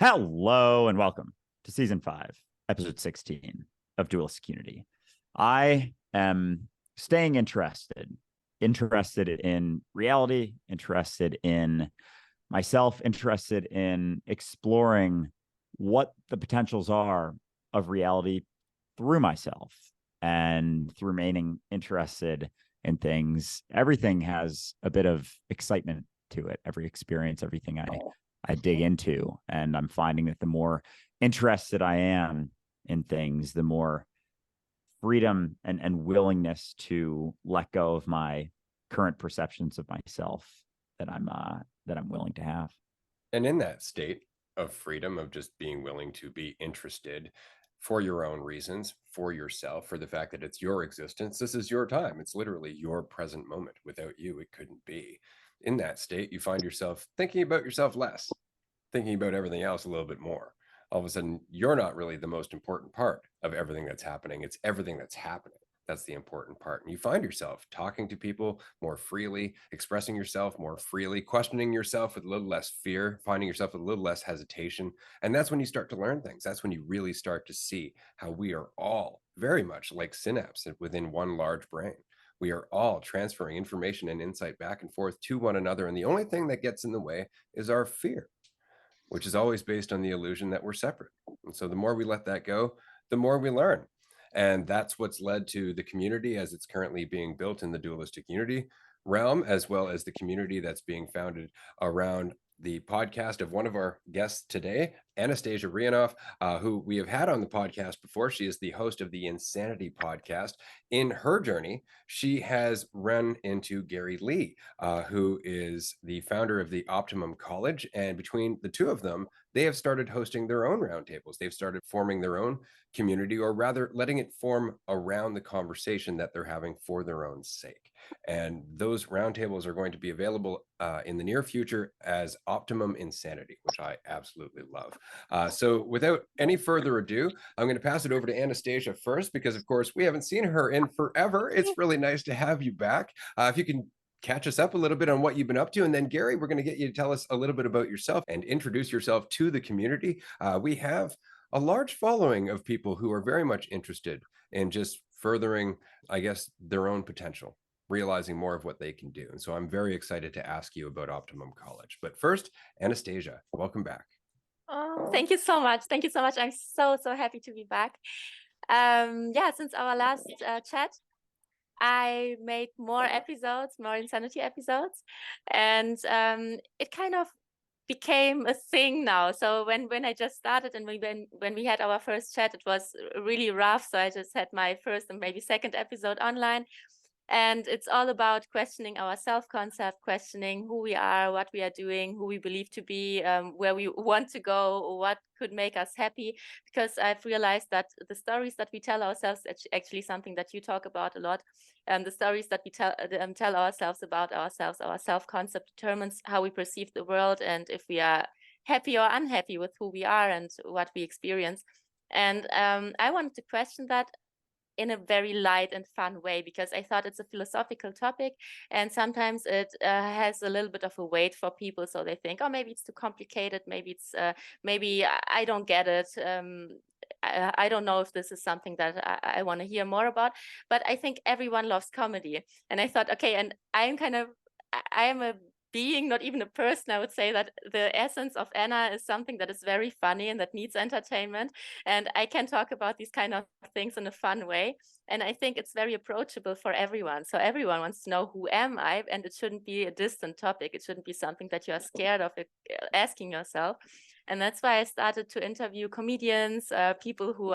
Hello and welcome to Season 5, Episode 16 of Dualistic Unity. I am staying interested in reality, interested in myself, interested in exploring what the potentials are of reality through myself, and through remaining interested in things. Everything has a bit of excitement to it, every experience, everything I dig into. And I'm finding that the more interested I am in things, the more freedom and willingness to let go of my current perceptions of myself that I'm willing to have. And in that state of freedom, of just being willing to be interested for your own reasons, for yourself, for the fact that it's your existence, this is your time. It's literally your present moment. Without you, it couldn't be. In that state, you find yourself thinking about yourself less, thinking about everything else a little bit more. All of a sudden, you're not really the most important part of everything that's happening. It's everything that's happening. That's the important part. And you find yourself talking to people more freely, expressing yourself more freely, questioning yourself with a little less fear, finding yourself with a little less hesitation. And that's when you start to learn things. That's when you really start to see how we are all very much like synapses within one large brain. We are all transferring information and insight back and forth to one another. And the only thing that gets in the way is our fear, which is always based on the illusion that we're separate. And so the more we let that go, the more we learn. And that's what's led to the community as it's currently being built in the dualistic unity realm, as well as the community that's being founded around the podcast of one of our guests today, Anastasia Rjanov, who we have had on the podcast before. She is the host of the Insanity podcast. In her journey, she has run into Gary Lee, who is the founder of the Optimum College. And between the two of them, they have started hosting their own roundtables. They've started forming their own community, or rather letting it form around the conversation that they're having for their own sake. And those roundtables are going to be available in the near future as Optimum Insanity, which I absolutely love. So without any further ado, I'm going to pass it over to Anastasia first, because of course we haven't seen her in forever. It's really nice to have you back. If you can catch us up a little bit on what you've been up to. And then Gary, we're going to get you to tell us a little bit about yourself and introduce yourself to the community. We have a large following of people who are very much interested in just furthering, I guess, their own potential, realizing more of what they can do. And so I'm very excited to ask you about Optimum College. But first, Anastasia, welcome back. Oh, thank you so much. Thank you so much. I'm so happy to be back. Since our last chat, I made more episodes, more Insanity episodes, and it kind of became a thing now. So when I just started, and when we had our first chat, it was really rough. So I just had my first and maybe second episode online. And it's all about questioning our self-concept, questioning who we are, what we are doing, who we believe to be, where we want to go, what could make us happy. Because I've realized that the stories that we tell ourselves, actually something that you talk about a lot, the stories that we tell ourselves about ourselves, our self-concept determines how we perceive the world, and if we are happy or unhappy with who we are and what we experience. And I wanted to question that in a very light and fun way, because I thought it's a philosophical topic, and sometimes it has a little bit of a weight for people. So they think, oh, maybe it's too complicated. Maybe maybe I don't get it. I don't know if this is something that I want to hear more about. But I think everyone loves comedy. And I thought, okay, and I am a being, not even a person. I would say that the essence of Anna is something that is very funny and that needs entertainment. And I can talk about these kind of things in a fun way. And I think it's very approachable for everyone. So everyone wants to know, who am I? And it shouldn't be a distant topic. It shouldn't be something that you are scared of asking yourself. And that's why I started to interview comedians, people who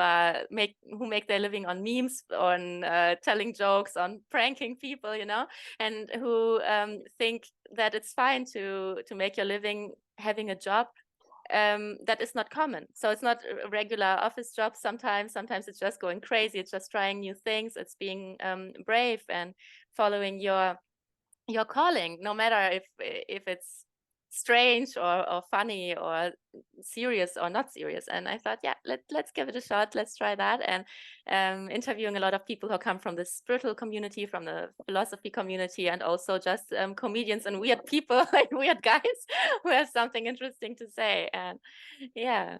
make their living on memes, on telling jokes, on pranking people, and who think that it's fine to make your living having a job that is not common. So it's not a regular office job. Sometimes it's just going crazy. It's just trying new things. It's being brave and following your calling, no matter if it's strange or funny or serious or not serious. And I thought, yeah, let's give it a shot. Let's try that. And interviewing a lot of people who come from the spiritual community, from the philosophy community, and also just comedians and weird people, like weird guys who have something interesting to say. And yeah,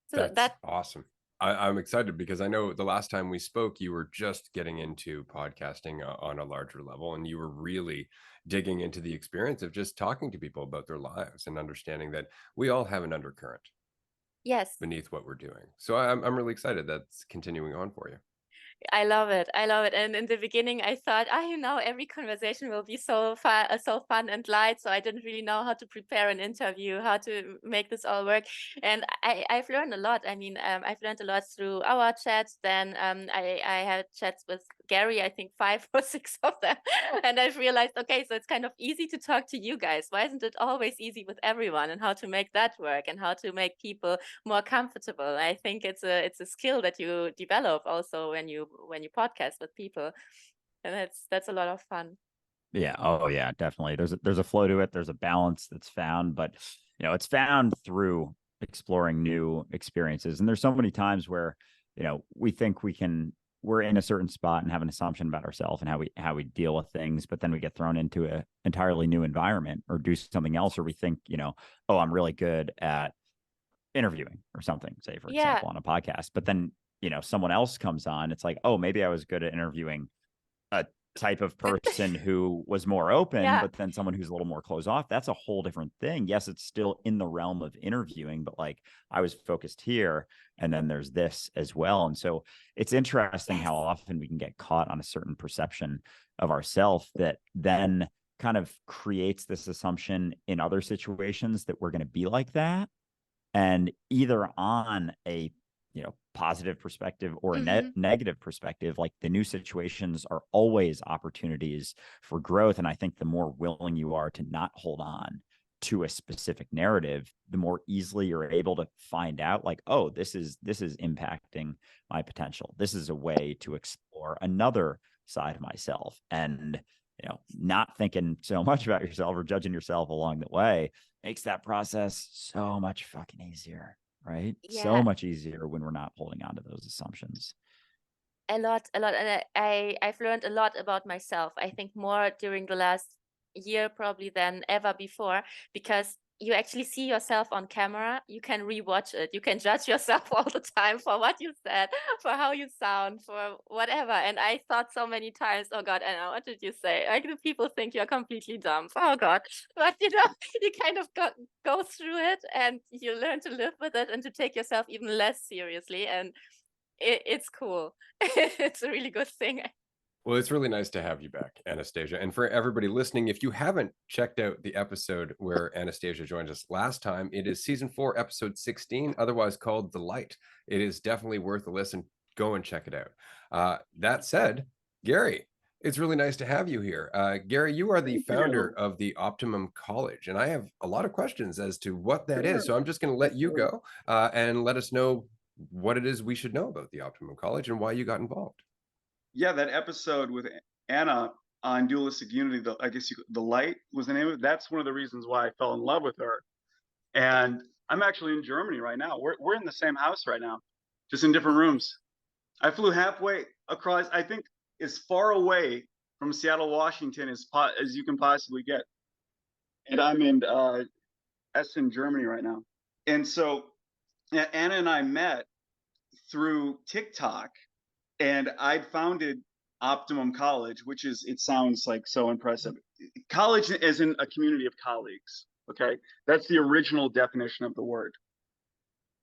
so That's awesome. I'm excited because I know the last time we spoke, you were just getting into podcasting on a larger level, and you were really digging into the experience of just talking to people about their lives and understanding that we all have an undercurrent yes. beneath what we're doing. So I'm really excited that's continuing on for you. I love it. I love it. And in the beginning, I thought, every conversation will be so fun and light. So I didn't really know how to prepare an interview, how to make this all work. And I've learned a lot. I mean, I've learned a lot through our chats. Then I had chats with Gary, I think 5 or 6 of them. And I've realized, okay, so it's kind of easy to talk to you guys. Why isn't it always easy with everyone? And how to make that work and how to make people more comfortable. I think it's a skill that you develop also when you podcast with people, and that's a lot of fun. Yeah. Oh yeah, definitely. There's a flow to it. There's a balance that's found, but it's found through exploring new experiences. And there's so many times where, we think we're in a certain spot and have an assumption about ourselves and how we deal with things, but then we get thrown into an entirely new environment or do something else, or we think, oh, I'm really good at interviewing or something, say for example, on a podcast, but then someone else comes on, it's like, oh, maybe I was good at interviewing a type of person who was more open, but then someone who's a little more closed off, that's a whole different thing. Yes, it's still in the realm of interviewing, but like I was focused here, and then there's this as well. And so it's interesting how often we can get caught on a certain perception of ourselves that then kind of creates this assumption in other situations that we're going to be like that. And either on a positive perspective or a negative perspective, like the new situations are always opportunities for growth. And I think the more willing you are to not hold on to a specific narrative, the more easily you're able to find out, like, oh, this is impacting my potential. This is a way to explore another side of myself. And not thinking so much about yourself or judging yourself along the way makes that process so much fucking easier, right? Yeah. So much easier when we're not holding on to those assumptions. A lot. And I've learned a lot about myself. I think more during the last year probably than ever before, because you actually see yourself on camera. You can rewatch it. You can judge yourself all the time for what you said, for how you sound, for whatever. And I thought so many times, oh God, Anna, what did you say? Like, the people think you're completely dumb. Oh God. But you kind of go through it, and you learn to live with it and to take yourself even less seriously. And it's cool. It's a really good thing. Well, it's really nice to have you back, Anastasia. And for everybody listening, if you haven't checked out the episode where Anastasia joined us last time, it is season 4, episode 16, otherwise called The Light. It is definitely worth a listen. Go and check it out. That said, Gary, it's really nice to have you here. Gary, you are the founder of the Optimum College, and I have a lot of questions as to what that is. So I'm just going to let you go and let us know what it is we should know about the Optimum College and why you got involved. Yeah, that episode with Anna on dualistic unity, The Light was the name of it. That's one of the reasons why I fell in love with her. And I'm actually in Germany right now. We're in the same house right now, just in different rooms. I flew halfway across, I think, as far away from Seattle, Washington as you can possibly get. And I'm in Essen, Germany right now. And so Anna and I met through TikTok. And I'd founded Optimum College, which is, it sounds like so impressive. College isn't a community of colleagues, okay? That's the original definition of the word.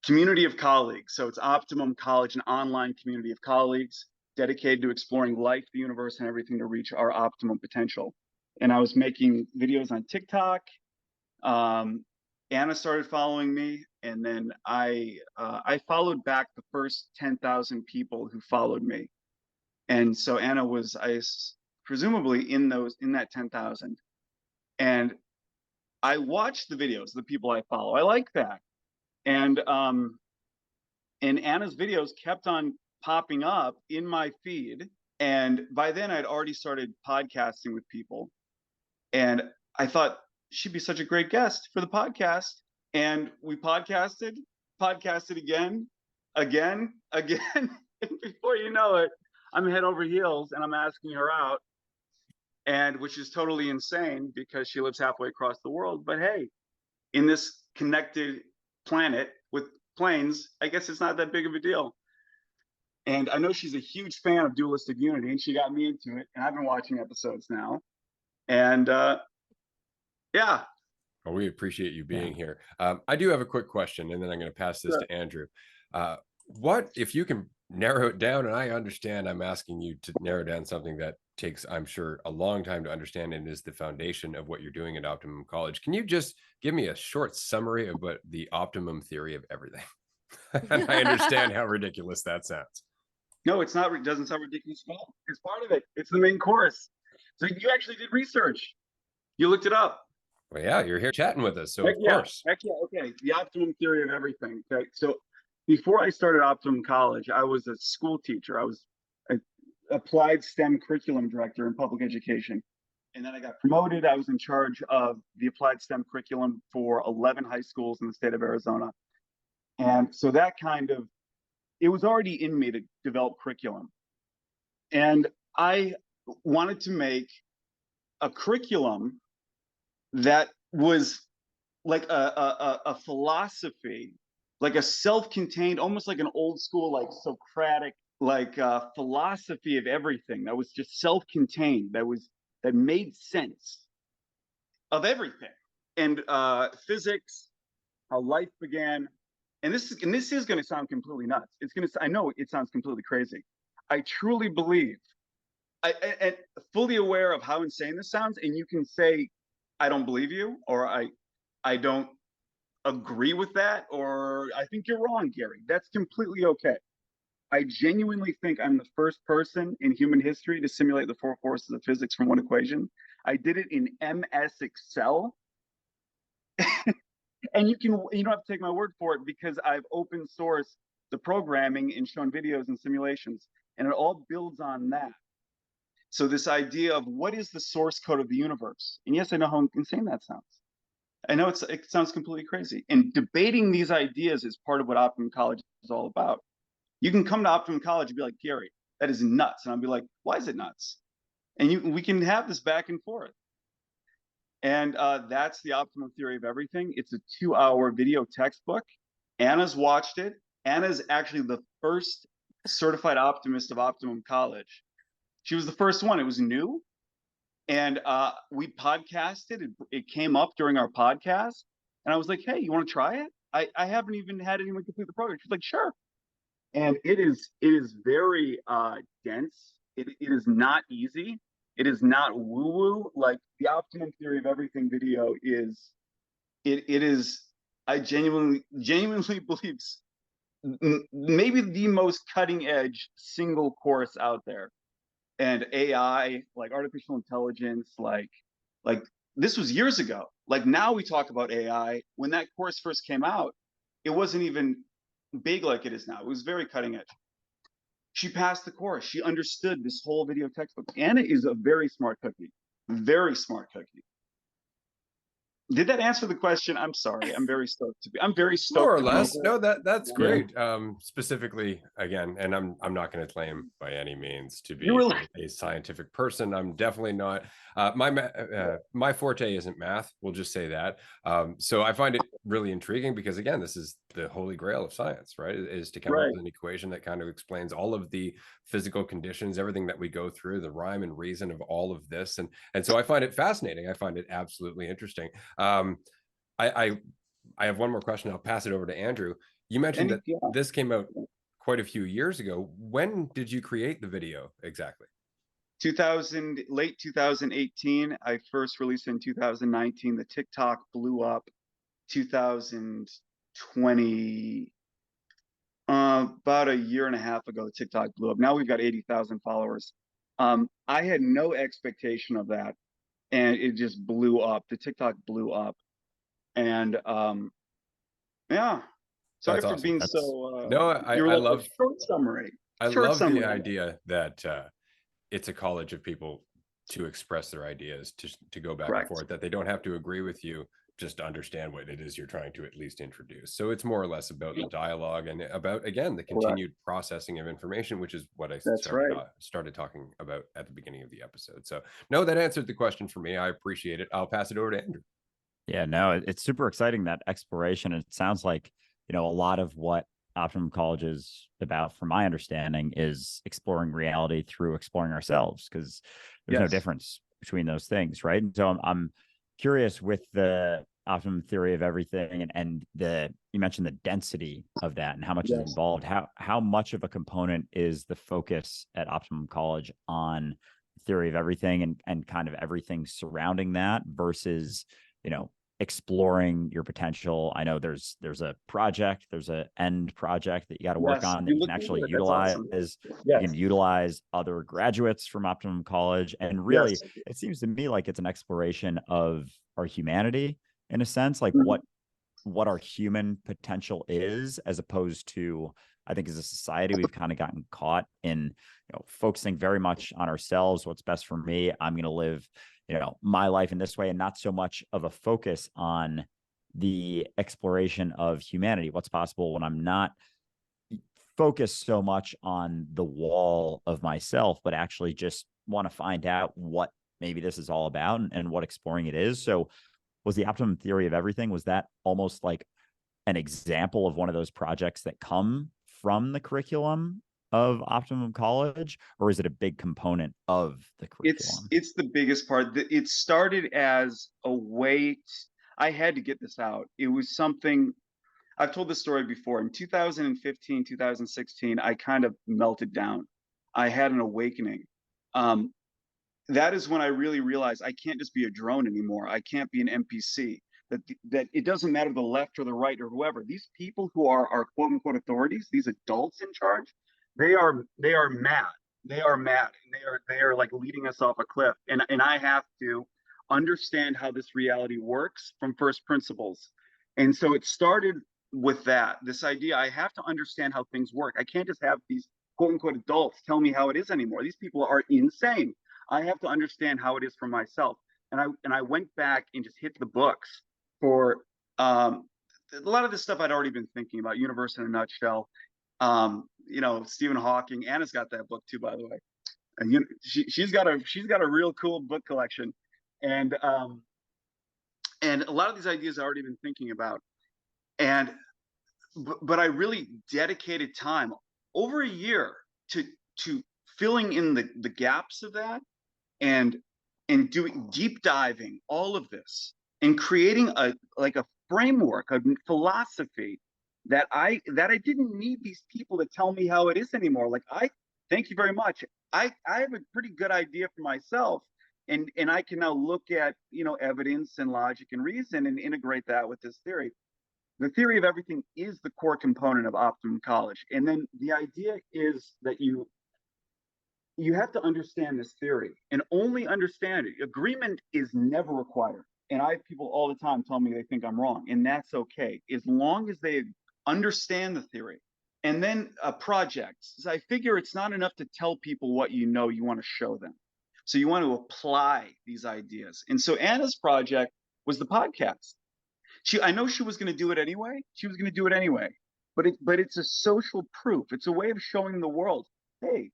Community of colleagues. So it's Optimum College, an online community of colleagues dedicated to exploring life, the universe, and everything to reach our optimum potential. And I was making videos on TikTok. Anna started following me, and then I followed back the first 10,000 people who followed me, and so Anna was presumably in that 10,000, and I watched the videos of the people I follow. I like that, and Anna's videos kept on popping up in my feed, and by then I'd already started podcasting with people, and I thought, she'd be such a great guest for the podcast. And we podcasted again. And before you know it, I'm head over heels and I'm asking her out. And which is totally insane because she lives halfway across the world. But hey, in this connected planet with planes, I guess it's not that big of a deal. And I know she's a huge fan of dualistic unity, and she got me into it. And I've been watching episodes now. And yeah. Well, we appreciate you being here. I do have a quick question, and then I'm going to pass this to Andrew. What, if you can narrow it down, and I understand I'm asking you to narrow down something that takes, I'm sure, a long time to understand and is the foundation of what you're doing at Optimum College. Can you just give me a short summary of what the Optimum Theory of Everything? And I understand how ridiculous that sounds. No, it's not. It doesn't sound ridiculous at all. It's part of it. It's the main course. So you actually did research. You looked it up. Well, yeah, you're here chatting with us, so Heck of course. Heck yeah. Okay. The Optimum Theory of Everything. Okay. So before I started Optimum College, I was a school teacher. I was an applied STEM curriculum director in public education. And then I got promoted. I was in charge of the applied STEM curriculum for 11 high schools in the state of Arizona. And so that kind of, it was already in me to develop curriculum. And I wanted to make a curriculum that was like a philosophy, like a self-contained, almost like an old school, like Socratic, like philosophy of everything that was just self-contained, that made sense of everything. And physics, how life began. And this is going to sound completely nuts. I know it sounds completely crazy. I truly believe, and fully aware of how insane this sounds. And you can say, I don't believe you, or I don't agree with that, or I think you're wrong, Gary. That's completely okay. I genuinely think I'm the first person in human history to simulate the four forces of physics from one equation. I did it in MS Excel. And you don't have to take my word for it because I've open sourced the programming and shown videos and simulations, and it all builds on that. So this idea of what is the source code of the universe? And yes, I know how insane that sounds. I know it sounds completely crazy. And debating these ideas is part of what Optimum College is all about. You can come to Optimum College and be like, Gary, that is nuts. And I'll be like, why is it nuts? And we can have this back and forth. And that's the Optimum Theory of Everything. It's a 2-hour video textbook. Anna's watched it. Anna's actually the first certified optimist of Optimum College. She was the first one. It was new. And we podcasted. It came up during our podcast. And I was like, hey, you want to try it? I haven't even had anyone complete the program. She's like, sure. And it is very dense. It is not easy. It is not woo-woo. Like the Optimum Theory of Everything video is, it is, I genuinely believe maybe the most cutting edge single course out there. And AI, like artificial intelligence, like this was years ago. Like now we talk about AI. When that course first came out, it wasn't even big like it is now. It was very cutting edge. She passed the course. She understood this whole video textbook. Anna is a very smart cookie. Very smart cookie. Did that answer the question? I'm sorry. I'm very stoked to be. I'm very stoked. More or less. No, that's great. Specifically, again, and I'm not going to claim by any means to be a scientific person. I'm definitely not. My forte isn't math. We'll just say that. So I find it really intriguing because, again, this is the holy grail of science, right? Is to come up with an equation that kind of explains all of the physical conditions, everything that we go through, the rhyme and reason of all of this, and so I find it fascinating. I find it absolutely interesting. I have one more question. I'll pass it over to Andrew. You mentioned that this came out quite a few years ago. When did you create the video exactly? Late 2018. I first released it in 2019. The TikTok blew up 2020. About a year and a half ago, TikTok blew up. Now we've got 80,000 followers. I had no expectation of that, and it just blew up. The TikTok blew up, and yeah. Sorry for being so. No, I love short summary. I love the idea that it's a college of people to express their ideas, to go back Correct. and forth, that they don't have to agree with you, just to understand what it is you're trying to at least introduce. So it's more or less about the dialogue and about, again, the continued processing of information, which is what I That's started talking about at the beginning of the episode. So no, that answered the question for me. I appreciate it. I'll pass it over to Andrew. Yeah, no, it's super exciting, that exploration. It sounds like, a lot of what Optimum College is about, from my understanding, is exploring reality through exploring ourselves, because there's no difference between those things, right? And so I'm curious, with the Optimum Theory of Everything, and you mentioned the density of that and how much is involved. How much of a component is the focus at Optimum College on theory of everything and kind of everything surrounding that versus, exploring your potential? I know there's a project, there's an end project that you got to work on that you can actually utilize. Awesome. You can utilize other graduates from Optimum College. And really, it seems to me like it's an exploration of our humanity, in a sense, like what our human potential is, as opposed to, I think, as a society, we've kind of gotten caught in, focusing very much on ourselves. What's best for me? I'm going to live, my life in this way, and not so much of a focus on the exploration of humanity. What's possible when I'm not focused so much on the wall of myself, but actually just want to find out what maybe this is all about, and what exploring it is. So was the Optimum Theory of Everything, was that almost like an example of one of those projects that come from the curriculum of Optimum College, or is it a big component of the curriculum? It's the biggest part. It started as a way I had to get this out. It was something, I've told this story before. In 2015, 2016, I kind of melted down. I had an awakening. That is when I really realized I can't just be a drone anymore. I can't be an NPC. That it doesn't matter the left or the right or whoever. These people who are quote unquote authorities, these adults in charge, they are mad. They are mad, and they are like leading us off a cliff. And I have to understand how this reality works from first principles. And so it started with this idea. I have to understand how things work. I can't just have these quote unquote adults tell me how it is anymore. These people are insane. I have to understand how it is for myself. And I went back and just hit the books for a lot of this stuff I'd already been thinking about. Universe in a Nutshell. Stephen Hawking. Anna's got that book too, by the way. And she's got a real cool book collection. And a lot of these ideas I've already been thinking about. But I really dedicated time, over a year, to filling in the gaps of that, and doing deep diving all of this, and creating a framework, a philosophy that I didn't need these people to tell me how it is anymore. Like, thank you very much. I have a pretty good idea for myself, and I can now look at evidence and logic and reason and integrate that with this theory. The theory of everything is the core component of Optimum College. And then the idea is that you have to understand this theory, and only understand it. Agreement is never required. And I have people all the time tell me they think I'm wrong, and that's okay, as long as they understand the theory. And then projects. So I figure it's not enough to tell people what you know, you want to show them. So you want to apply these ideas. And so Anna's project was the podcast. I know she was going to do it anyway. But it's a social proof. It's a way of showing the world, hey,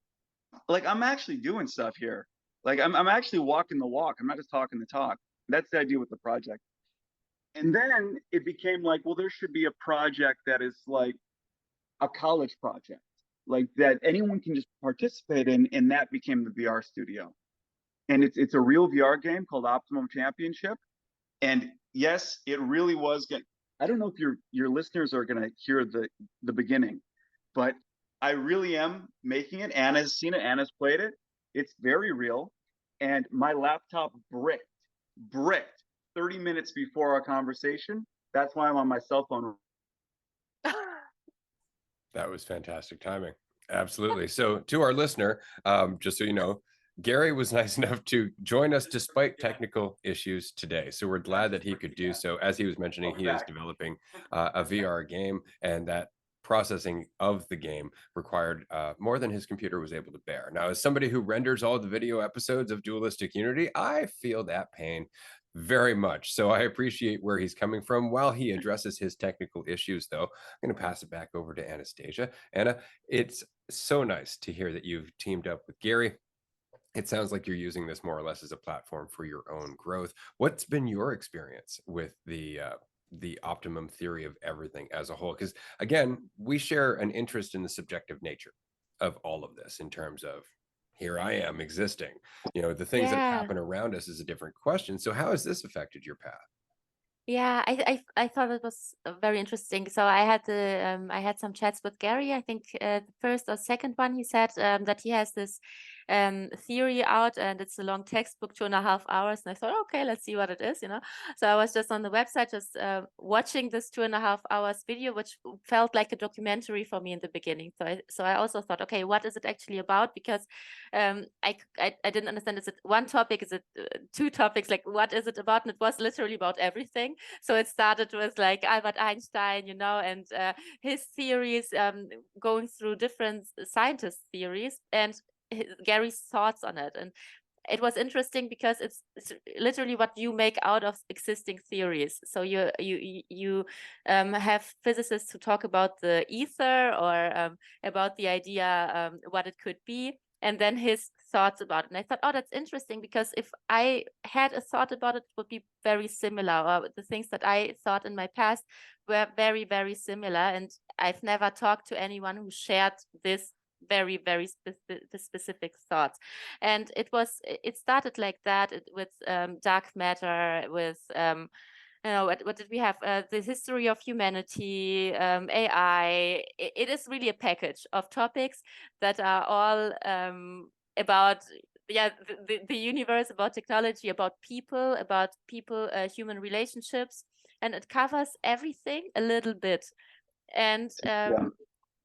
like, I'm actually doing stuff here. Like, I'm actually walking the walk. I'm not just talking the talk. That's the idea with the project. And then it became like, well, there should be a project that is like a college project, like that anyone can just participate in, and that became the VR studio. And it's a real VR game called Optimum Championship. And yes, it really was good. I don't know if your listeners are going to hear the beginning, but I really am making it. Anna's seen it. Anna's played it. It's very real. And my laptop bricked 30 minutes before our conversation. That's why I'm on my cell phone. That was fantastic timing. Absolutely. So to our listener, just so you know, Gary was nice enough to join us despite technical issues today. So we're glad that he could do so. As he was mentioning, he is developing a VR game, and that processing of the game required more than his computer was able to bear. Now, as somebody who renders all the video episodes of Dualistic Unity, I feel that pain very much. So I appreciate where he's coming from. While he addresses his technical issues, though, I'm going to pass it back over to Anastasia. Anna, it's so nice to hear that you've teamed up with Gary. It sounds like you're using this more or less as a platform for your own growth. What's been your experience with the optimum theory of everything as a whole? Because again, we share an interest in the subjective nature of all of this in terms of, here I am existing. You know, the things that happen around us is a different question. So how has this affected your path? Yeah, I thought it was very interesting. So I had some chats with Gary. I think the first or second one, he said that he has this theory out, and it's a long textbook, 2.5 hours. And I thought, okay, let's see what it is, you know. So I was just on the website, just watching this 2.5 hours video, which felt like a documentary for me in the beginning. So I also thought, okay, what is it actually about? Because I didn't understand. Is it one topic? Is it two topics? Like, what is it about? And it was literally about everything. So it started with like Albert Einstein, you know, and his theories, going through different scientist theories, and Gary's thoughts on it. And it was interesting because it's literally what you make out of existing theories. So you have physicists who talk about the ether, or about the idea, what it could be, and then his thoughts about it. And I thought, oh, that's interesting, because if I had a thought about it, it would be very similar, or the things that I thought in my past were very, very similar. And I've never talked to anyone who shared this very, very specific thoughts. And it started like that with dark matter, with you know, what did we have? The history of humanity, AI. It is really a package of topics that are all about the universe, about technology, about people, human relationships, and it covers everything a little bit. And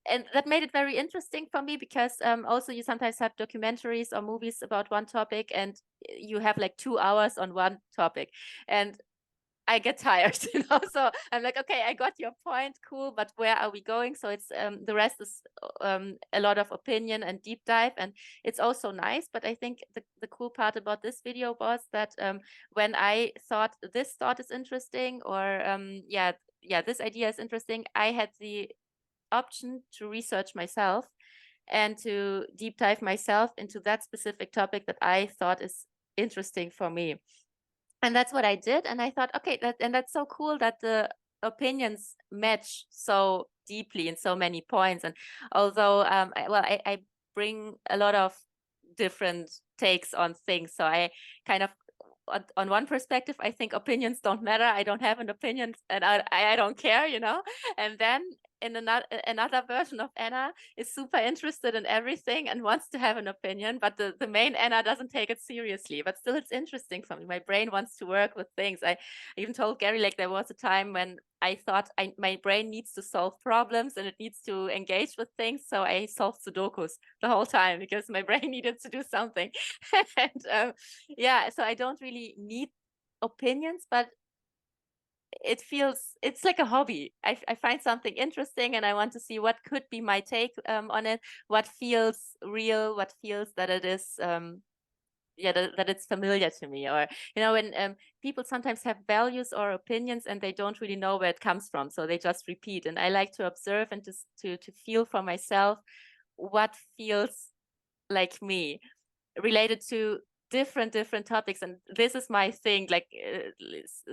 and that made it very interesting for me, because also you sometimes have documentaries or movies about one topic, and you have like 2 hours on one topic, and I get tired, you know. So I'm like, okay, I got your point, cool, but where are we going? So it's the rest is a lot of opinion and deep dive, and it's also nice. But I think the cool part about this video was that when I thought this thought is interesting, or this idea is interesting, I had the option to research myself and to deep dive myself into that specific topic that I thought is interesting for me. And that's what I did. And I thought, okay, that's so cool that the opinions match so deeply in so many points. And although I bring a lot of different takes on things, so I kind of, on one perspective, I think opinions don't matter. I don't have an opinion, and I don't care, you know. And then in another version of Anna is super interested in everything and wants to have an opinion, but the main Anna doesn't take it seriously. But still, it's interesting for me. My brain wants to work with things. I even told Gary, like, there was a time when I thought my brain needs to solve problems and it needs to engage with things. So I solved Sudokus the whole time because my brain needed to do something. And so I don't really need opinions, but it's like a hobby. I find something interesting and I want to see what could be my take on it, what feels real, what feels that it is that it's familiar to me. Or, you know, when people sometimes have values or opinions and they don't really know where it comes from, so they just repeat. And I like to observe and to feel for myself what feels like me, related to different topics. And this is my thing, like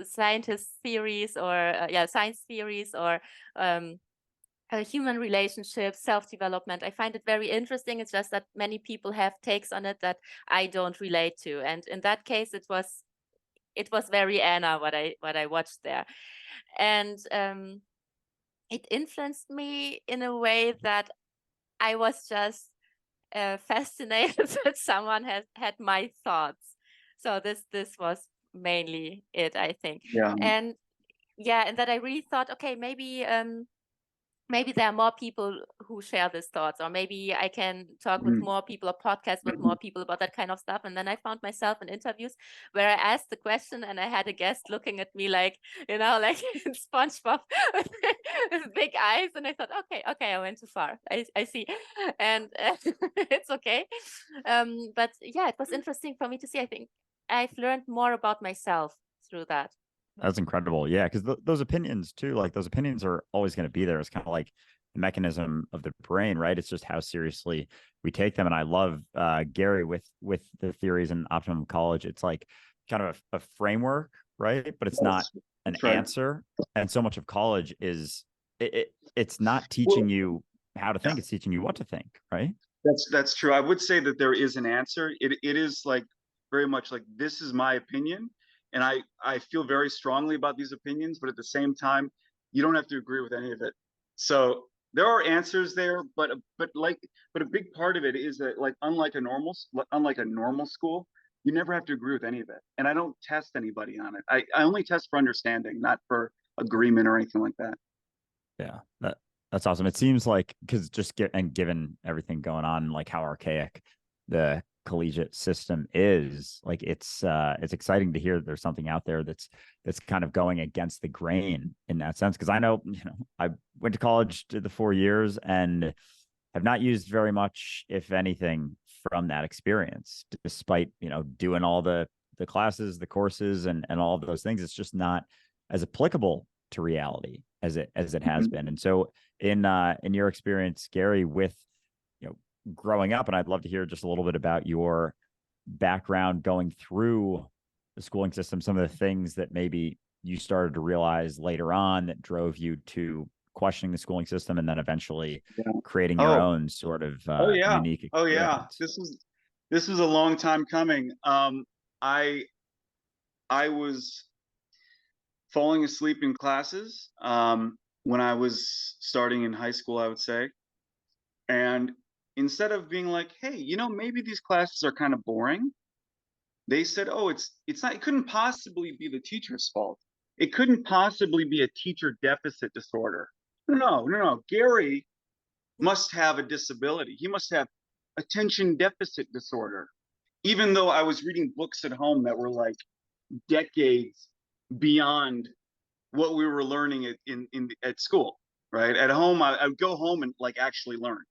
scientist theories, or science theories, or human relationships, self-development. I find it very interesting. It's just that many people have takes on it that I don't relate to. And in that case, it was very Anna what I watched there. And it influenced me in a way that I was just fascinated that someone had my thoughts. So this was mainly it, I think. And that I really thought, okay, maybe maybe there are more people who share these thoughts, or maybe I can talk with more people or podcast with more people about that kind of stuff. And then I found myself in interviews where I asked the question and I had a guest looking at me like, you know, like in SpongeBob with big eyes. And I thought, okay, I went too far. I see. And it's okay. But yeah, it was interesting for me to see. I think I've learned more about myself through that. That's incredible. Yeah, because those opinions too, like those opinions are always going to be there. It's kind of like the mechanism of the brain, right? It's just how seriously we take them. And I love Gary with the theories in Optimum College. It's like kind of a framework, right? But it's not an answer. And so much of college is it's not teaching you how to think; it's teaching you what to think, right? That's true. I would say that there is an answer. It is like very much like, this is my opinion, and I feel very strongly about these opinions, but at the same time, you don't have to agree with any of it. So there are answers there, but a big part of it is that, like, unlike a normal school, you never have to agree with any of it. And I don't test anybody on it. I only test for understanding, not for agreement or anything like that. Yeah, that's awesome. It seems like, because given everything going on, like how archaic the collegiate system is, like it's exciting to hear there's something out there that's kind of going against the grain in that sense. Because I know, I went to college, did the 4 years, and have not used very much, if anything, from that experience, despite doing all the classes, the courses, and all of those things. It's just not as applicable to reality as it has been. And so in your experience, Gary, with growing up, and I'd love to hear just a little bit about your background going through the schooling system, some of the things that maybe you started to realize later on that drove you to questioning the schooling system, and then eventually creating your own sort of unique experience. This was a long time coming. I was falling asleep in classes when I was starting in high school, I would say. And instead of being like, hey, maybe these classes are kind of boring, they said, oh, it's not, it couldn't possibly be the teacher's fault. It couldn't possibly be a teacher deficit disorder. No. Gary must have a disability. He must have attention deficit disorder. Even though I was reading books at home that were like decades beyond what we were learning at school, right? At home, I would go home and like actually learn.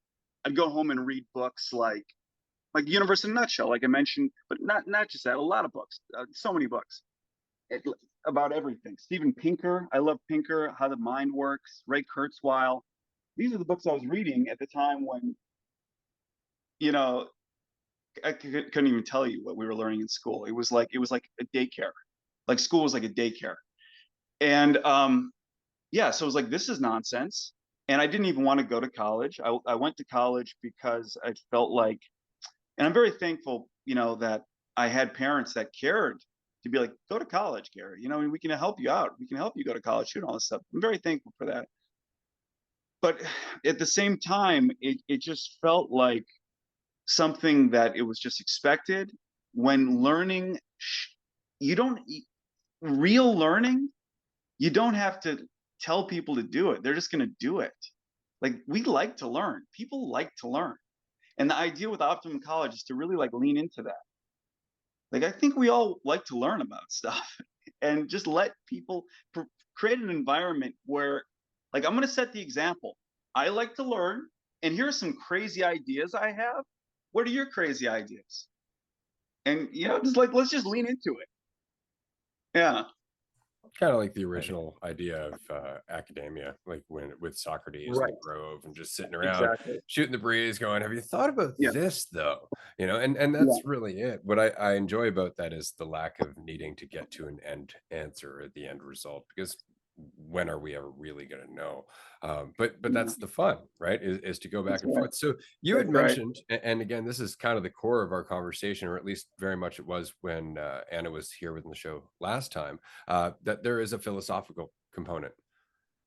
I'd go home and read books like Universe in a Nutshell, like I mentioned, but not just that. A lot of books, so many books about everything. Steven Pinker, I love Pinker, How the Mind Works. Ray Kurzweil. These are the books I was reading at the time when, I couldn't even tell you what we were learning in school. It was like a daycare. Like school was like a daycare. And so it was like, this is nonsense. And I didn't even want to go to college. I went to college because I felt like, and I'm very thankful, that I had parents that cared to be like, go to college, Gary. We can help you out. We can help you go to college, and all this stuff. I'm very thankful for that. But at the same time, it just felt like something that it was just expected. When learning, real learning, you don't have to tell people to do it. They're just going to do it. Like, we like to learn. People like to learn. And the idea with Optimum College is to really like lean into that. Like, I think we all like to learn about stuff and just let people create an environment where, like, I'm going to set the example. I like to learn, and here's some crazy ideas I have. What are your crazy ideas? And, just like, let's just lean into it. Yeah. Kind of like the original idea of academia, like with Socrates and the Grove, and just sitting around shooting the breeze going, have you thought about this though? And that's really it. What I enjoy about that is the lack of needing to get to an end answer or the end result, because when are we ever really going to know? But that's the fun, right? Is to go back and forth. So you had mentioned, and again, this is kind of the core of our conversation, or at least very much it was when Anna was here with the show last time, that there is a philosophical component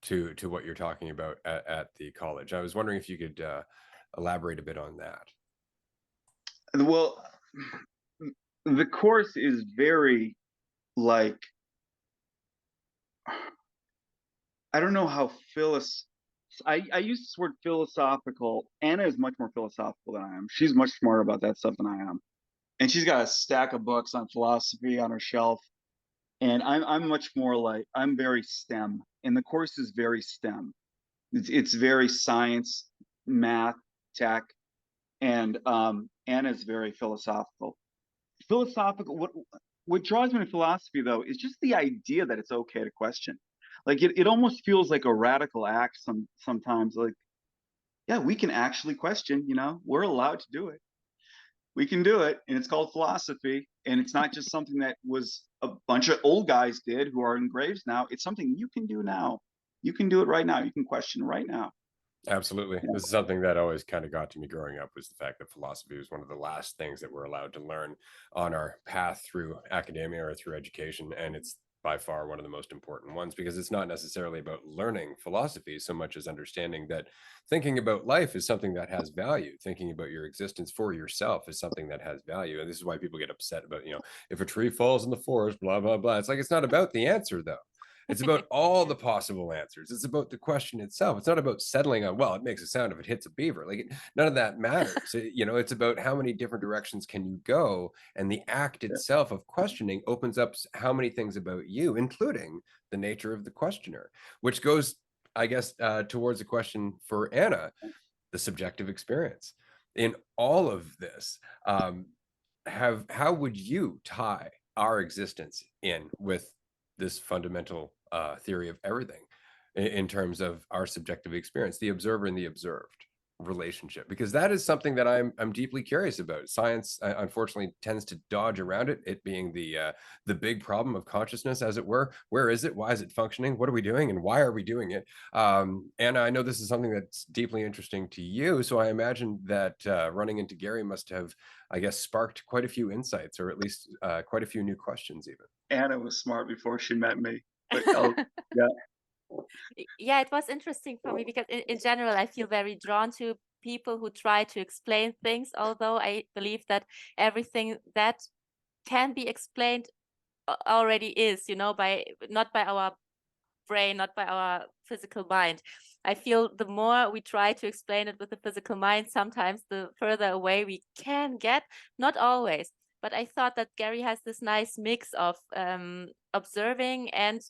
to what you're talking about at the college. I was wondering if you could elaborate a bit on that. Well, the course is very like, I don't know how I use this word philosophical. Anna is much more philosophical than I am. She's much smarter about that stuff than I am. And she's got a stack of books on philosophy on her shelf. And I'm much more like, I'm very STEM. And the course is very STEM. It's very science, math, tech, and Anna's very philosophical. What draws me to philosophy, though, is just the idea that it's okay to question. Like it almost feels like a radical act sometimes. Like, yeah, we can actually question. We're allowed to do it. We can do it, and it's called philosophy. And it's not just something that was a bunch of old guys did who are in graves now. It's something you can do now. You can do it right now. You can question right now. Absolutely. This is something that always kind of got to me growing up, was the fact that philosophy was one of the last things that we're allowed to learn on our path through academia or through education. And it's by far one of the most important ones, because it's not necessarily about learning philosophy so much as understanding that thinking about life is something that has value. Thinking about your existence for yourself is something that has value. And this is why people get upset about, if a tree falls in the forest, blah, blah, blah. It's like, it's not about the answer, though. It's about all the possible answers. It's about the question itself. It's not about settling on, well, it makes a sound if it hits a beaver. Like, none of that matters. It's about how many different directions can you go. And the act itself of questioning opens up how many things about you, including the nature of the questioner, which goes, I guess, towards a question for Anna, the subjective experience. In all of this, how would you tie our existence in with this fundamental theory of everything in terms of our subjective experience, the observer and the observed relationship? Because that is something that I'm deeply curious about. Science, unfortunately, tends to dodge around it being the big problem of consciousness, as it were. Where is it? Why is it functioning? What are we doing? And why are we doing it? And I know this is something that's deeply interesting to you. So I imagine that running into Gary must have, I guess, sparked quite a few insights, or at least quite a few new questions even. Anna was smart before she met me. But yeah. Yeah, it was interesting for me because in general, I feel very drawn to people who try to explain things, although I believe that everything that can be explained already is, not by our brain, not by our physical mind. I feel the more we try to explain it with the physical mind, sometimes the further away we can get. Not always, but I thought that Gary has this nice mix of observing and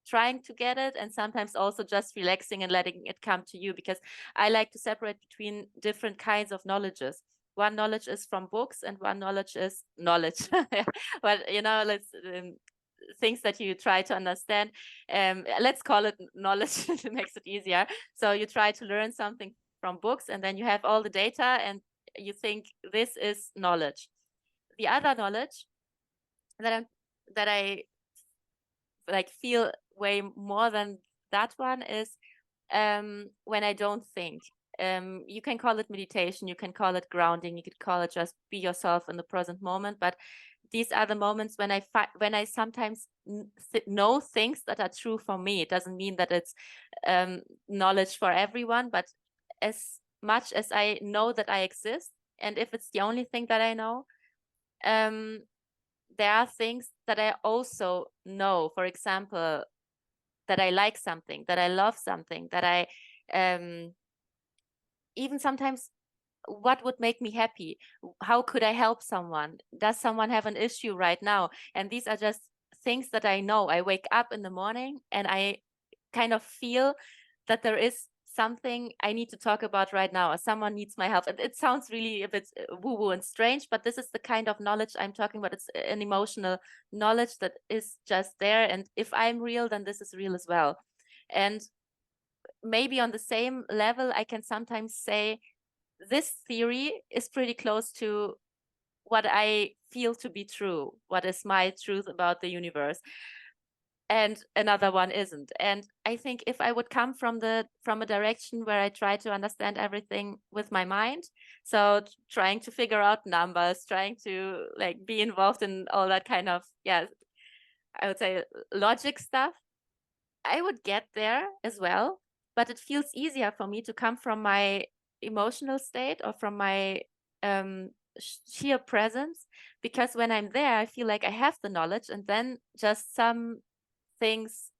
trying to get it, and sometimes also just relaxing and letting it come to you, because I like to separate between different kinds of knowledges. One knowledge is from books and one knowledge is knowledge. But let's things that you try to understand, let's call it knowledge. It makes it easier. So you try to learn something from books, and then you have all the data and you think this is knowledge. The other knowledge that I like feel way more than that one is when I don't think. You can call it meditation, you can call it grounding, you could call it just be yourself in the present moment. But these are the moments when I sometimes know things that are true for me. It doesn't mean that it's knowledge for everyone, but as much as I know that I exist, and if it's the only thing that I know, there are things that I also know. For example, that I like something, that I love something, that I even sometimes, what would make me happy? How could I help someone? Does someone have an issue right now? And these are just things that I know. I wake up in the morning and I kind of feel that there is something I need to talk about right now, or someone needs my help. It sounds really a bit woo-woo and strange, but this is the kind of knowledge I'm talking about. It's an emotional knowledge that is just there. And if I'm real, then this is real as well. And maybe on the same level, I can sometimes say this theory is pretty close to what I feel to be true, what is my truth about the universe, and another one isn't. And I think if I would come from a direction where I try to understand everything with my mind, so trying to figure out numbers, trying to like be involved in all that kind of, I would say logic stuff, I would get there as well. But it feels easier for me to come from my emotional state or from my sheer presence, because when I'm there, I feel like I have the knowledge, and then just some things,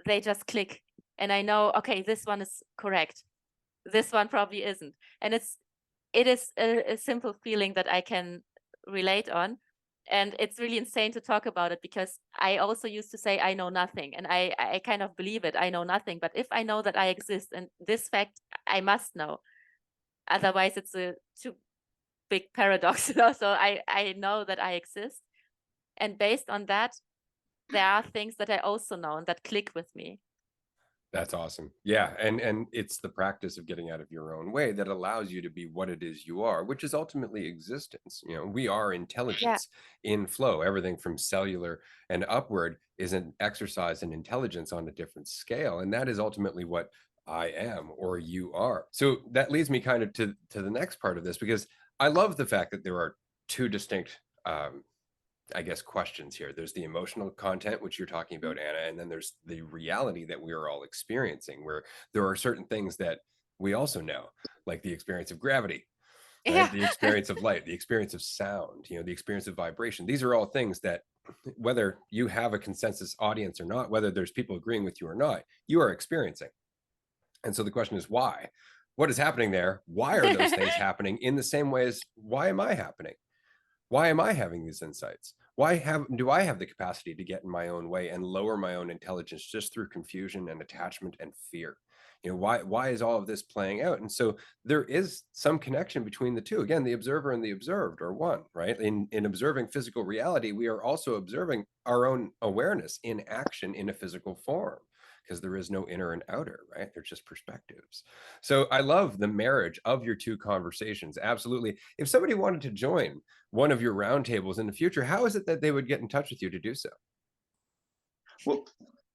they just click. and I know, okay, this one is correct. This one probably isn't. And it is a simple feeling that I can relate on. And it's really insane to talk about it, because I also used to say I know nothing, and I kind of believe it. I know nothing. But if I know that I exist, and this fact I must know, otherwise it's a too big paradox. So I know that I exist. And based on that, there are things that I also know and that click with me. That's awesome. Yeah, and it's the practice of getting out of your own way that allows you to be what it is you are, which is ultimately existence. You know, we are intelligence in flow. Everything from cellular and upward is an exercise in intelligence on a different scale, and that is ultimately what I am, or you are. So that leads me kind of to the next part of this, because I love the fact that there are two distinct I guess, questions here. There's the emotional content, which you're talking about, Anna, and then there's the reality that we are all experiencing, where there are certain things that we also know, like the experience of gravity, right? Yeah. The experience of light, the experience of sound, you know, the experience of vibration. These are all things that, whether you have a consensus audience or not, whether there's people agreeing with you or not, you are experiencing. And so the question is, why? What is happening there? Why are those things happening in the same way as why am I happening? Why am I having these insights? Do I have the capacity to get in my own way and lower my own intelligence just through confusion and attachment and fear? You know, why is all of this playing out? And so there is some connection between the two. Again, the observer and the observed are one, right? In observing physical reality, we are also observing our own awareness in action in a physical form, because there is no inner and outer, right? They're just perspectives. So I love the marriage of your two conversations. Absolutely. If somebody wanted to join one of your roundtables in the future, how is it that they would get in touch with you to do so? Well,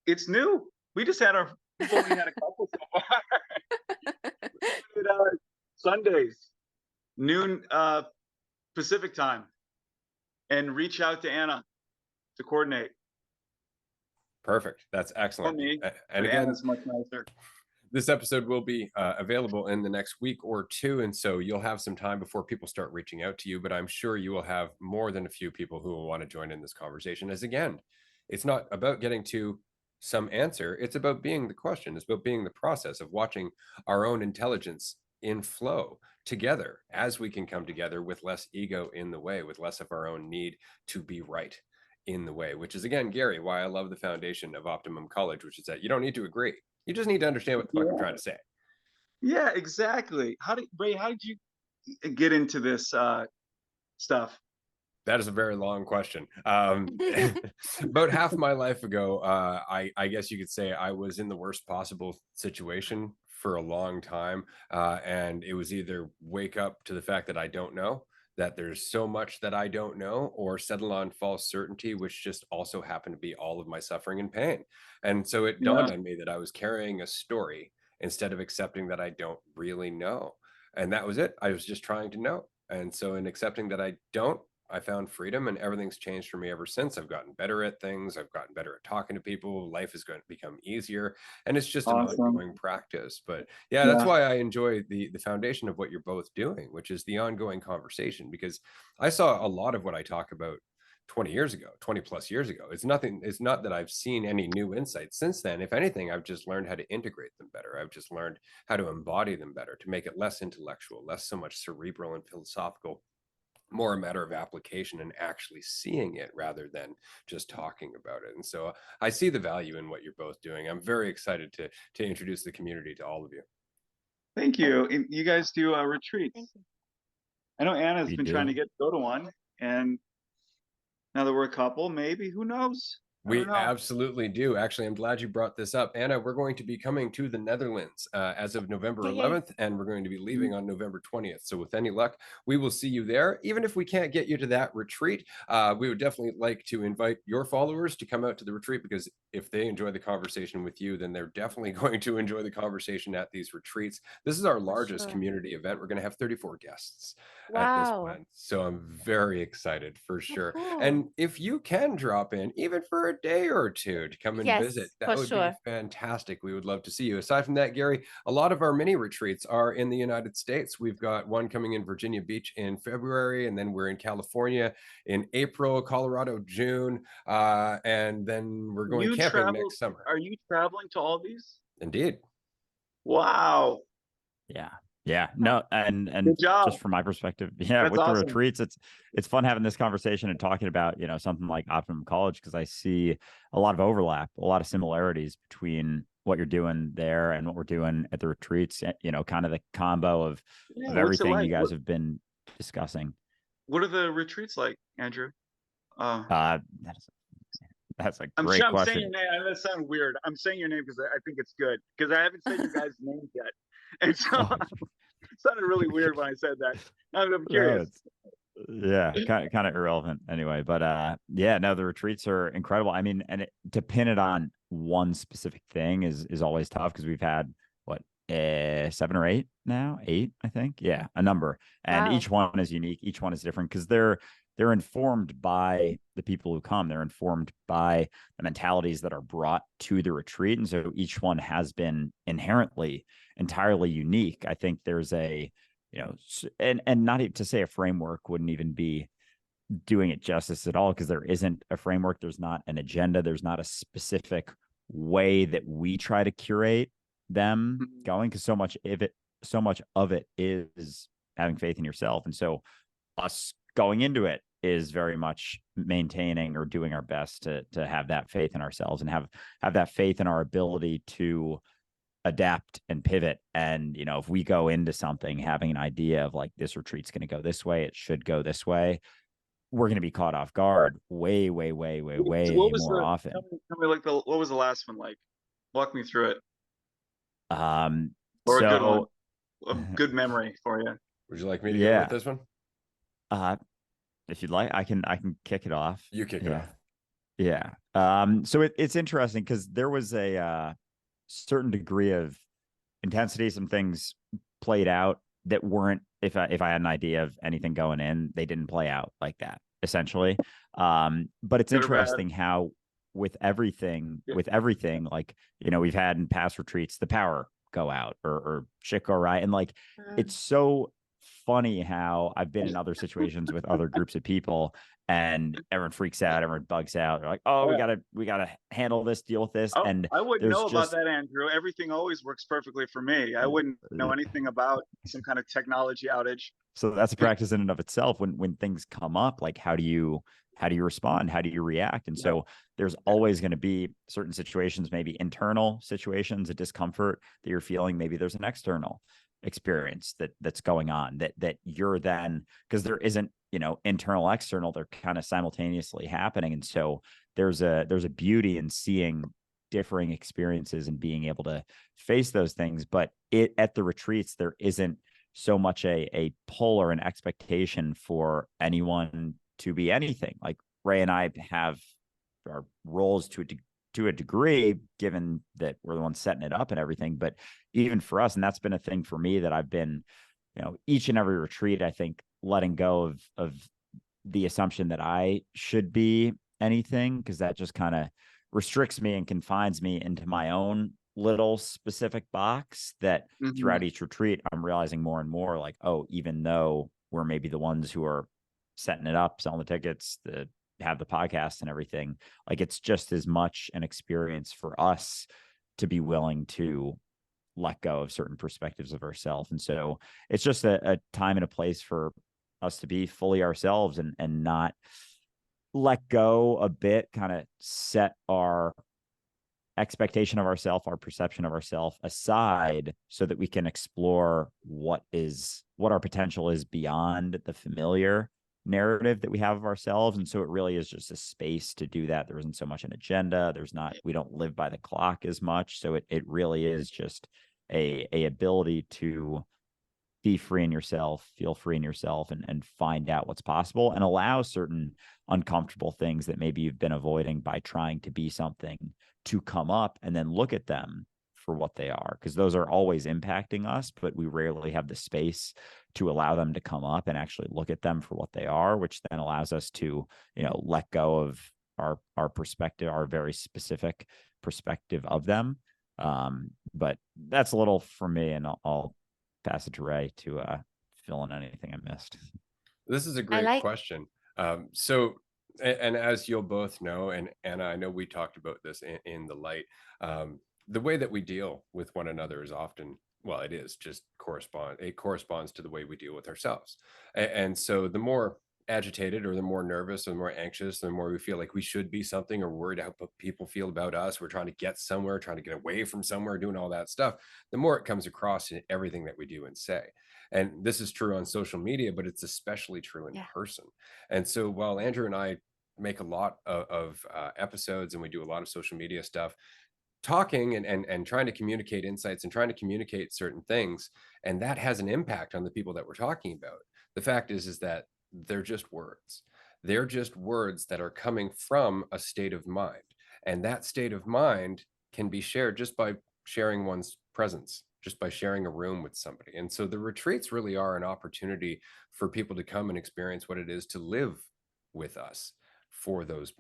it's new. We just had we've only had a couple so far. Sundays, noon Pacific time, and reach out to Anna to coordinate. Perfect. That's excellent. Me, and again, Anna's much nicer. This episode will be available in the next week or two, and so you'll have some time before people start reaching out to you, but I'm sure you will have more than a few people who will want to join in this conversation, as again, it's not about getting to some answer, it's about being the question. It's about being the process of watching our own intelligence in flow together, as we can come together with less ego in the way, with less of our own need to be right in the way, which is, again, Gary, why I love the foundation of Optimum College, which is that you don't need to agree. You just need to understand what the fuck I'm trying to say. Yeah, exactly. Ray, how did you get into this stuff? That is a very long question. About half my life ago, I guess you could say I was in the worst possible situation for a long time. And it was either wake up to the fact that I don't know, that there's so much that I don't know, or settle on false certainty, which just also happened to be all of my suffering and pain. And so it dawned on me that I was carrying a story instead of accepting that I don't really know. And that was it. I was just trying to know. And so in accepting that I don't, I found freedom, and everything's changed for me ever since. I've gotten better at things. I've gotten better at talking to people. Life is going to become easier, and it's just an ongoing practice. But yeah, that's why I enjoy the foundation of what you're both doing, which is the ongoing conversation, because I saw a lot of what I talk about 20 years ago, 20 plus years ago. It's not that I've seen any new insights since then. If anything, I've just learned how to integrate them better. I've just learned how to embody them better, to make it less intellectual, less so much cerebral and philosophical, more a matter of application and actually seeing it rather than just talking about it. And so I see the value in what you're both doing. I'm very excited to introduce the community to all of you. Thank you. And you guys do retreats. I know Anna's been trying to go to one, and now that we're a couple, maybe, who knows? We absolutely do. Actually, I'm glad you brought this up. Anna, we're going to be coming to the Netherlands as of November 11th, and we're going to be leaving on November 20th. So with any luck, we will see you there. Even if we can't get you to that retreat, we would definitely like to invite your followers to come out to the retreat, because if they enjoy the conversation with you, then they're definitely going to enjoy the conversation at these retreats. This is our largest community event. We're going to have 34 guests at this point. So I'm very excited for sure. And if you can drop in, even for a day or two, to come and visit, that would be fantastic. We would love to see you. Aside from that, Gary, a lot of our mini retreats are in the United States. We've got one coming in Virginia Beach in February, and then we're in California in April, Colorado, June, and then we're going camping next summer. Are you traveling to all these? Indeed. Wow. Yeah. No, and Good job. just from my perspective, yeah, That's with the awesome. retreats, it's fun having this conversation and talking about, something like Optimum College, because I see a lot of overlap, a lot of similarities between what you're doing there and what we're doing at the retreats, kind of the combo of Yeah, what's it everything like? you guys have been discussing. What are the retreats like, Andrew? That's a I'm great sure I'm question. saying your name. I know that sounds weird. I'm saying your name because I think it's good, because I haven't said you guys' names yet. And so Oh. it sounded really weird when I said that. Now I'm No, curious. yeah, kind of irrelevant anyway. But yeah, no, the retreats are incredible. I mean, and to pin it on one specific thing is always tough, because we've had what 7 or 8 now, 8, I think. Yeah, a number, and Wow. each one is unique. Each one is different, because they're informed by the people who come. They're informed by the mentalities that are brought to the retreat, and so each one has been inherently entirely unique. I think there's a and not even to say a framework wouldn't even be doing it justice at all, because there isn't a framework. There's not an agenda. There's not a specific way that we try to curate them going, because so much of it is having faith in yourself. And so us going into it is very much maintaining or doing our best to have that faith in ourselves, and have that faith in our ability to adapt and pivot. And if we go into something having an idea of like, this retreat's going to go this way, it should go this way, we're going to be caught off guard way So more often. Tell me like what was the last one like? Walk me through it. Or a good one, a good memory for you. Would you like me to go with this one? If you'd like, I can kick it off. You kick it off. Yeah. So it's interesting, because there was a certain degree of intensity. Some things played out that weren't, if I had an idea of anything going in, they didn't play out like that, essentially. But it's interesting how with everything, like, we've had in past retreats, the power go out or shit go right. And like, it's so funny how I've been in other situations with other groups of people, and everyone freaks out, everyone bugs out. They're like, oh, we gotta handle this, deal with this. And I wouldn't know about that, Andrew. Everything always works perfectly for me. I wouldn't know anything about some kind of technology outage. So that's a practice in and of itself. When things come up, like, how do you respond? How do you react? And so there's always going to be certain situations, maybe internal situations, a discomfort that you're feeling. Maybe there's an external experience that's going on that you're then, because there isn't, internal, external, they're kind of simultaneously happening. And so there's a beauty in seeing differing experiences and being able to face those things. But at the retreats, there isn't so much a pull or an expectation for anyone to be anything. Like, Ray and I have our roles to a degree, given that we're the ones setting it up and everything. But even for us, and that's been a thing for me, that I've been, each and every retreat, I think, letting go of the assumption that I should be anything, because that just kind of restricts me and confines me into my own little specific box. That throughout each retreat, I'm realizing more and more, like, oh, even though we're maybe the ones who are setting it up, selling the tickets, have the podcast and everything, like, it's just as much an experience for us to be willing to let go of certain perspectives of ourselves. And so it's just a time and a place for us to be fully ourselves, and not let go a bit, kind of set our expectation of ourselves, our perception of ourselves aside, so that we can explore what our potential is beyond the familiar narrative that we have of ourselves. And so it really is just a space to do that. There isn't so much an agenda. We don't live by the clock as much. So it really is just a ability to be free in yourself, feel free in yourself, and find out what's possible, and allow certain uncomfortable things that maybe you've been avoiding by trying to be something to come up, and then look at them for what they are, because those are always impacting us, but we rarely have the space to allow them to come up and actually look at them for what they are, which then allows us to, let go of our perspective, our very specific perspective of them. But that's a little for me, and I'll pass it to Ray to fill in anything I missed. This is a great question. So, and as you'll both know, and Anna, I know we talked about this in the light, the way that we deal with one another is often, well, it is just corresponds to the way we deal with ourselves. And so the more agitated or the more nervous or the more anxious, the more we feel like we should be something or worried how people feel about us, we're trying to get somewhere, trying to get away from somewhere, doing all that stuff, the more it comes across in everything that we do and say. And this is true on social media, but it's especially true in person. And so while Andrew and I make a lot of episodes and we do a lot of social media stuff, talking and trying to communicate insights and trying to communicate certain things, and that has an impact on the people that we're talking about. The fact is that they're just words. They're just words that are coming from a state of mind, and that state of mind can be shared just by sharing one's presence, just by sharing a room with somebody. And so the retreats really are an opportunity for people to come and experience what it is to live with us for those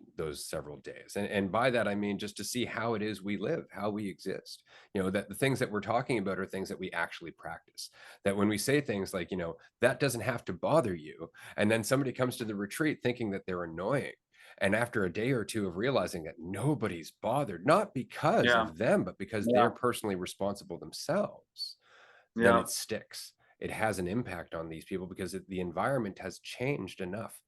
several days. And by that, I mean, just to see how it is we live, how we exist, you know, that the things that we're talking about are things that we actually practice, that when we say things like, you know, that doesn't have to bother you. And then somebody comes to the retreat thinking that they're annoying. And after a day or two of realizing that nobody's bothered, not because of them, but because they're personally responsible themselves, then it sticks. It has an impact on these people because the environment has changed enough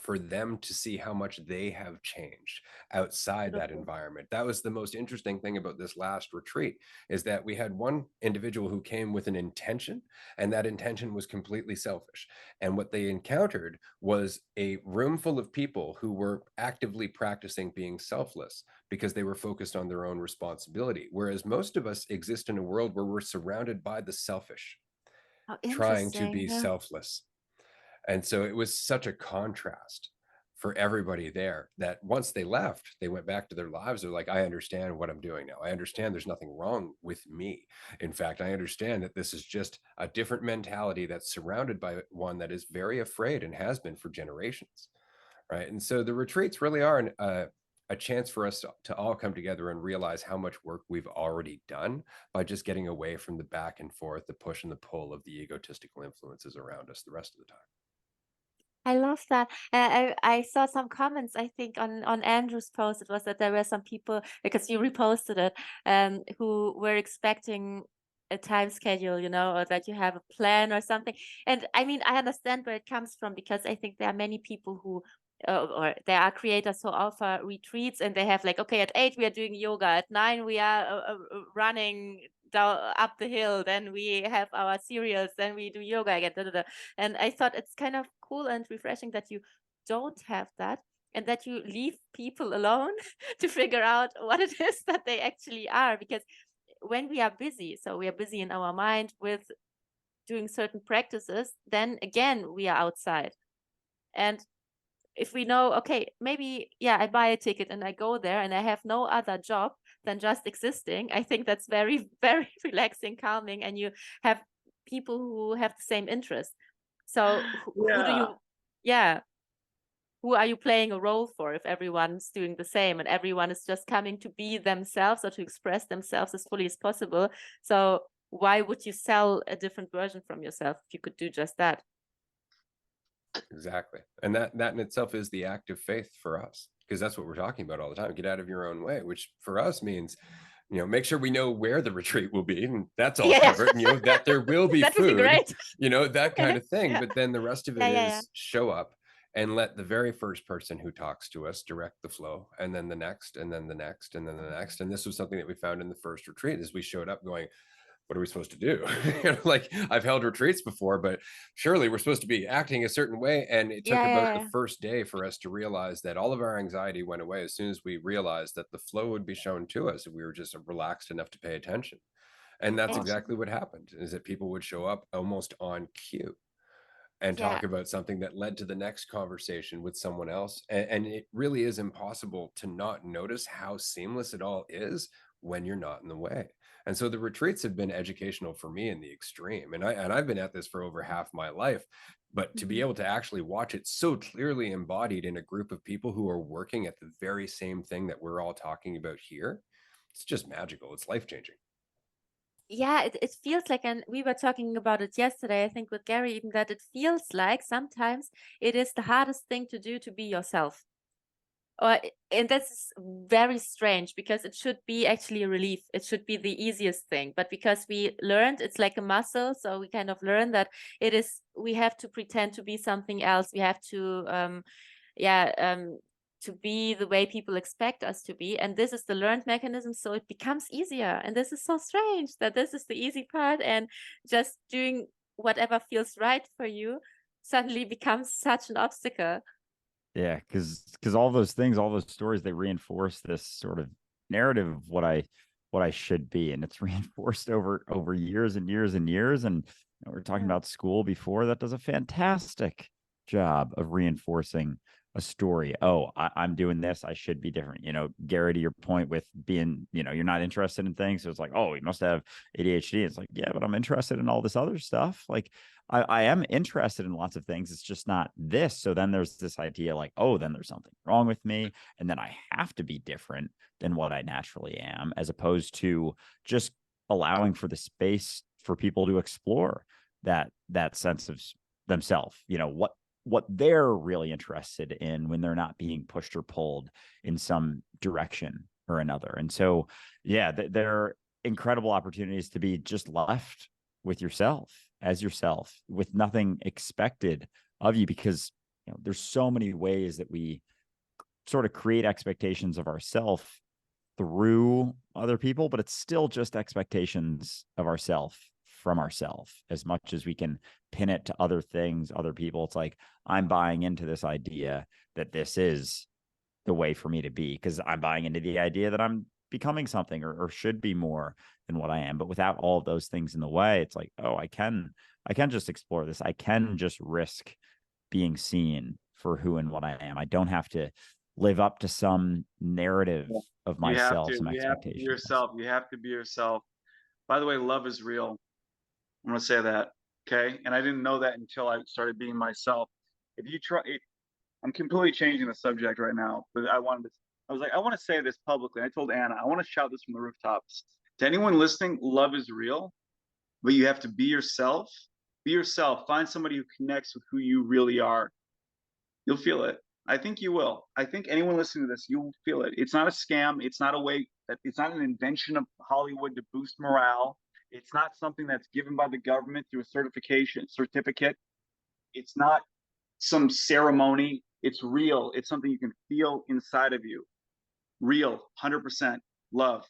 for them to see how much they have changed outside that environment. That was the most interesting thing about this last retreat, is that we had one individual who came with an intention, and that intention was completely selfish. And what they encountered was a room full of people who were actively practicing being selfless because they were focused on their own responsibility. Whereas most of us exist in a world where we're surrounded by the selfish, trying to be selfless. And so it was such a contrast for everybody there that once they left, they went back to their lives. They're like, I understand what I'm doing now. I understand there's nothing wrong with me. In fact, I understand that this is just a different mentality that's surrounded by one that is very afraid and has been for generations. Right. And so the retreats really are a chance for us to all come together and realize how much work we've already done by just getting away from the back and forth, the push and the pull of the egotistical influences around us the rest of the time. I love that. I saw some comments, I think, on Andrew's post. It was that there were some people, because you reposted it, who were expecting a time schedule, you know, or that you have a plan or something. And I mean, I understand where it comes from, because I think there are many people who, or there are creators who offer retreats, and they have like, okay, at 8 we are doing yoga, at 9 we are running down up the hill, then we have our cereals, then we do yoga again. And I thought it's kind of cool and refreshing that you don't have that, and that you leave people alone to figure out what it is that they actually are. Because when we are busy, so we are busy in our mind with doing certain practices, then again we are outside. And if we know, okay, maybe, yeah, I buy a ticket and I go there and I have no other job than just existing, I think that's very, very relaxing, calming, and you have people who have the same interest. So who do you, who are you playing a role for if everyone's doing the same and everyone is just coming to be themselves or to express themselves as fully as possible? So why would you sell a different version from yourself if you could do just that? Exactly. And that in itself is the act of faith for us, because that's what we're talking about all the time. Get out of your own way, which for us means, you know, make sure we know where the retreat will be, and that's all covered, and, you know, that there will be that food, would be great. you know, that kind of thing. But then the rest of it is show up and let the very first person who talks to us direct the flow, and then the next, and then the next, and then the next. And this was something that we found in the first retreat, as we showed up going, what are we supposed to do? You know, like, I've held retreats before, but surely we're supposed to be acting a certain way. And it took about the first day for us to realize that all of our anxiety went away as soon as we realized that the flow would be shown to us if we were just relaxed enough to pay attention. And that's exactly what happened, is that people would show up almost on cue and talk about something that led to the next conversation with someone else. And it really is impossible to not notice how seamless it all is when you're not in the way. And so the retreats have been educational for me in the extreme. And I've been at this for over half my life, but to be able to actually watch it so clearly embodied in a group of people who are working at the very same thing that we're all talking about here, it's just magical. It's life-changing. Yeah, it feels like, and we were talking about it yesterday, I think with Gary, even, that it feels like sometimes it is the hardest thing to do, to be yourself. and that's very strange, because it should be actually a relief. It should be the easiest thing, but because we learned, it's like a muscle, so we kind of learn that we have to pretend to be something else. We have to to be the way people expect us to be, and this is the learned mechanism, so it becomes easier. And this is so strange that this is the easy part, and just doing whatever feels right for you suddenly becomes such an obstacle. Yeah, because all those things, all those stories, they reinforce this sort of narrative of what I should be, and it's reinforced over years and years and years. And we were talking about school before. That does a fantastic job of reinforcing a story. Oh, I'm doing this, I should be different. Gary, to your point with being, you're not interested in things, so it's like, oh, you must have ADHD. It's like, yeah, but I'm interested in all this other stuff. Like, I am interested in lots of things. It's just not this. So then there's this idea like, oh, then there's something wrong with me, and then I have to be different than what I naturally am, as opposed to just allowing for the space for people to explore that sense of themselves. What they're really interested in when they're not being pushed or pulled in some direction or another. And so, yeah, there are incredible opportunities to be just left with yourself, as yourself, with nothing expected of you, because there's so many ways that we sort of create expectations of ourselves through other people, but it's still just expectations of ourselves from ourselves. As much as we can pin it to other things, other people, it's like, I'm buying into this idea that this is the way for me to be, because I'm buying into the idea that I'm becoming something or should be more than what I am. But without all of those things in the way, it's like, oh, I can just explore this. I can just risk being seen for who and what I am. I don't have to live up to some narrative of myself, some expectations. You have to be yourself. You have to be yourself. By the way, love is real. I'm going to say that. Okay. And I didn't know that until I started being myself. If you try, I'm completely changing the subject right now, but I want to say this publicly. I told Anna, I want to shout this from the rooftops. To anyone listening, love is real, but you have to be yourself. Be yourself. Find somebody who connects with who you really are. You'll feel it. I think you will. I think anyone listening to this, you'll feel it. It's not a scam. It's not a way that it's not an invention of Hollywood to boost morale. It's not something that's given by the government through a certificate. It's not some ceremony. It's real. It's something you can feel inside of you. Real, 100% love.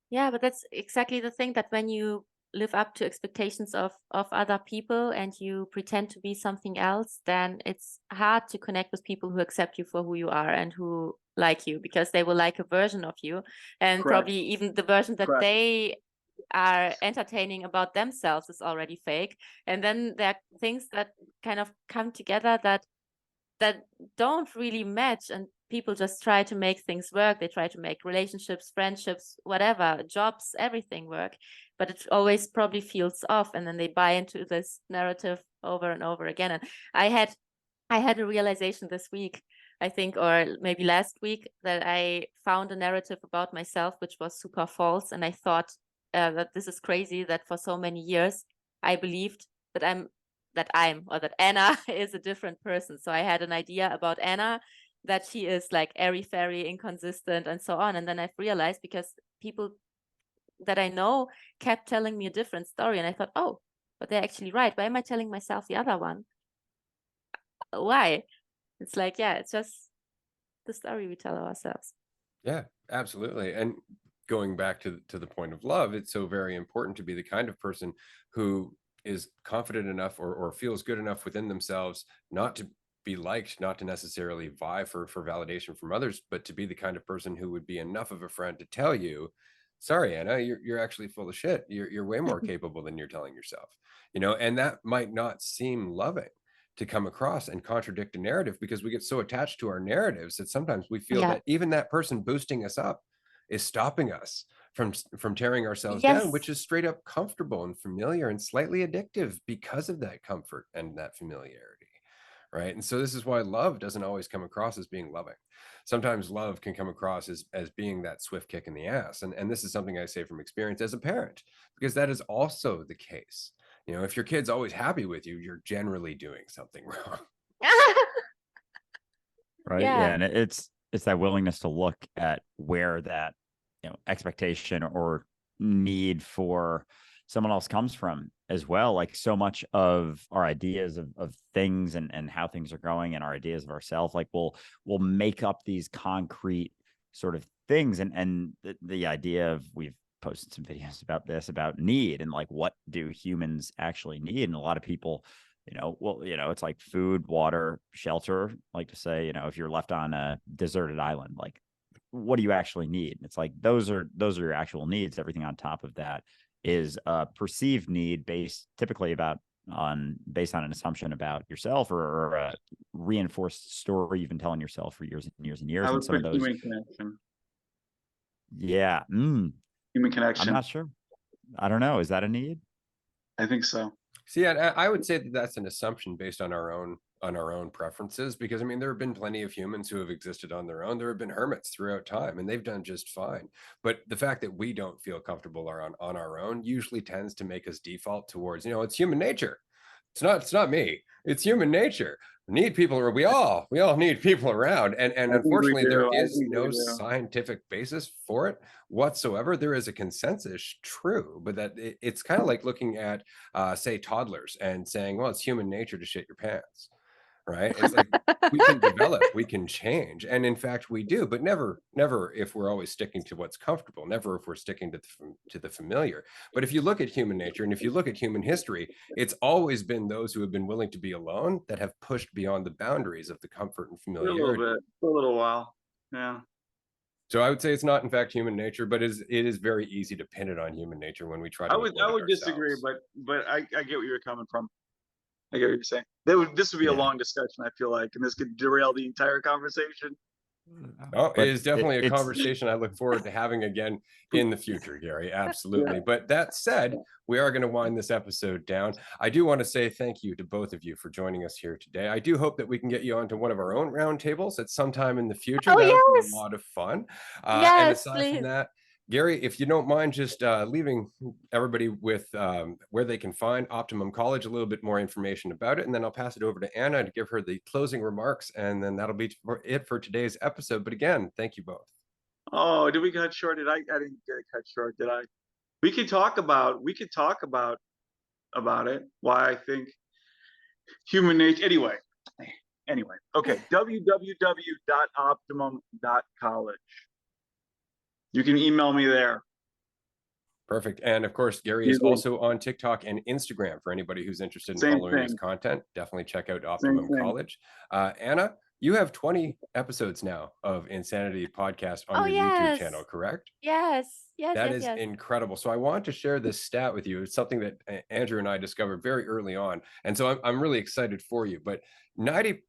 Yeah, but that's exactly the thing, that when you live up to expectations of other people and you pretend to be something else, then it's hard to connect with people who accept you for who you are and who like you, because they will like a version of you, and Correct. probably even the version that Correct. they are entertaining about themselves is already fake. And then there are things that kind of come together that don't really match, and people just try to make things work. They try to make relationships, friendships, whatever, jobs, everything work, but it always probably feels off, and then they buy into this narrative over and over again. And I had a realization this week, I think, or maybe last week, that I found a narrative about myself which was super false, and I thought that this is crazy, that for so many years I believed that Anna is a different person. So I had an idea about Anna, that she is like airy-fairy, inconsistent, and so on. And then I've realized, because people that I know kept telling me a different story, and I thought, oh, but they're actually right. Why am I telling myself the other one? Why? It's like, yeah, it's just the story we tell ourselves. Yeah, absolutely. And going back to the point of love, it's so very important to be the kind of person who is confident enough or feels good enough within themselves not to be liked, not to necessarily vie for validation from others, but to be the kind of person who would be enough of a friend to tell you, sorry, Anna, you're actually full of shit. You're way more capable than you're telling yourself, and that might not seem loving to come across and contradict a narrative, because we get so attached to our narratives that sometimes we feel that even that person boosting us up is stopping us from tearing ourselves down, which is straight up comfortable and familiar and slightly addictive because of that comfort and that familiarity, right? And so this is why love doesn't always come across as being loving. Sometimes love can come across as being that swift kick in the ass. And this is something I say from experience as a parent, because that is also the case. If your kid's always happy with you, you're generally doing something wrong. Right. Yeah. Yeah. And it's that willingness to look at where that, expectation or need for someone else comes from as well. Like so much of our ideas of things and how things are going and our ideas of ourselves, like we'll make up these concrete sort of things. And the idea of, we've posted some videos about this, about need and like, what do humans actually need? And a lot of people, it's like food, water, shelter. Like to say, if you're left on a deserted island, like, what do you actually need? It's like, those are your actual needs. Everything on top of that is a perceived need based on an assumption about yourself, or a reinforced story you've been telling yourself for years and years and years. I And would some of put those, human connection. yeah, Human connection. I'm not sure. I don't know. Is that a need? I think so. See, I would say that that's an assumption based on our own preferences, because I mean, there have been plenty of humans who have existed on their own. There have been hermits throughout time, and they've done just fine. But the fact that we don't feel comfortable on our own usually tends to make us default towards, it's human nature. It's not me. It's human nature. Need people, or we all need people around. And I think we unfortunately, there do. I is think we no do. scientific basis for it whatsoever. There is a consensus, true, but that it's kind of like looking at, say, toddlers and saying, well, it's human nature to shit your pants. Right? It's like, we can develop, we can change, and in fact we do, but never if we're always sticking to what's comfortable, never if we're sticking to the familiar. But if you look at human nature, and if you look at human history, it's always been those who have been willing to be alone that have pushed beyond the boundaries of the comfort and For a familiarity. little bit, for a little while. Yeah. So I would say it's not in fact human nature, but it is very easy to pin it on human nature when we try to I would disagree, but I get where you're coming from. I get what you're saying. This would be a long discussion, I feel like, and this could derail the entire conversation. Oh, But it is definitely a it's conversation I look forward to having again in the future, Gary. Absolutely. Yeah. But that said, we are going to wind this episode down. I do want to say thank you to both of you for joining us here today. I do hope that we can get you onto one of our own roundtables at some time in the future. Oh, That would be yes. a lot of fun. And Yes, aside from please. that, Gary, if you don't mind just leaving everybody with where they can find Optimum College, a little bit more information about it, and then I'll pass it over to Anna to give her the closing remarks, and then that'll be it for today's episode. But again, thank you both. Oh, did we cut short? I didn't get it cut short, did I? We could talk about it. Why I think human nature. Anyway. Okay. www.optimum.college. You can email me there. Perfect. And of course, Gary is also on TikTok and Instagram for anybody who's interested in following his content. Definitely check out Optimum College. Anna, you have 20 episodes now of Insanity Podcast on your YouTube channel, correct? Yes. That is incredible. So I want to share this stat with you. It's something that Andrew and I discovered very early on. And so I'm really excited for you. But 95%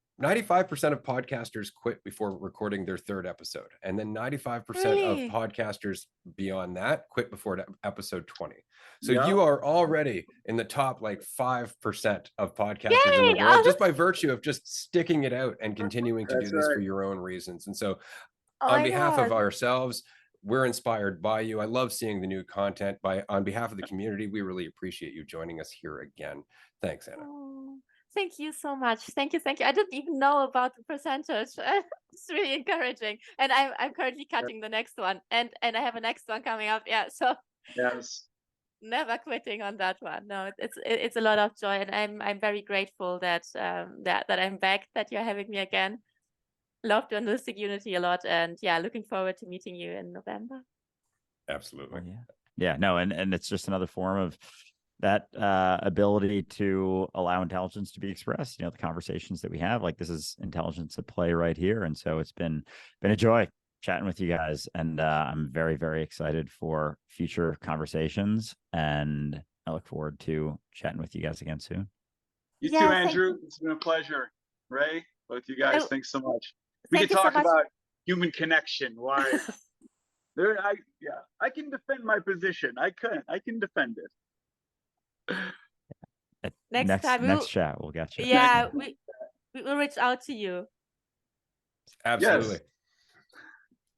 of podcasters quit before recording their third episode. And then 95% of podcasters beyond that quit before episode 20. So you are already in the top like 5% of podcasters in the world, just by virtue of just sticking it out and continuing to do this for your own reasons. And so on behalf of ourselves, we're inspired by you. I love seeing the new content. On behalf of the community, we really appreciate you joining us here again. Thanks, Anna. Thank you so much. Thank you. I didn't even know about the percentage. It's really encouraging. And I'm currently cutting the next one, and I have a next one coming up. Yeah. So yes, never quitting on that one. No, it's a lot of joy, and I'm very grateful that that I'm back, that you're having me again. Love Journalistic Unity a lot, and yeah, looking forward to meeting you in November. Absolutely. Yeah. No, and it's just another form of that ability to allow intelligence to be expressed. The conversations that we have, like, this is intelligence at play right here. And so it's been a joy chatting with you guys, and I'm very, very excited for future conversations, and I look forward to chatting with you guys again soon. You too, Andrew. It's been a pleasure. Ray, both you guys, thanks so much. We can talk about human connection. Why? I can defend my position. I can defend it. Next chat, we'll get you. Yeah, we will reach out to you. Absolutely. Yes.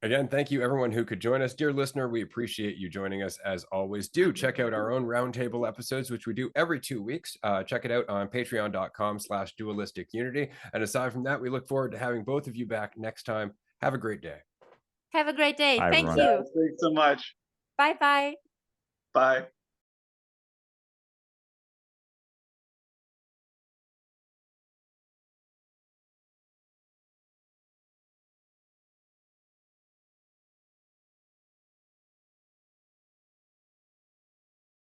Again, thank you everyone who could join us. Dear listener, we appreciate you joining us as always. Do check out our own roundtable episodes, which we do every 2 weeks. Check it out on patreon.com/dualistic-unity. And aside from that, we look forward to having both of you back next time. Have a great day. Have a great day. Bye, Thank everyone. you. Thanks so much. Bye-bye. Bye.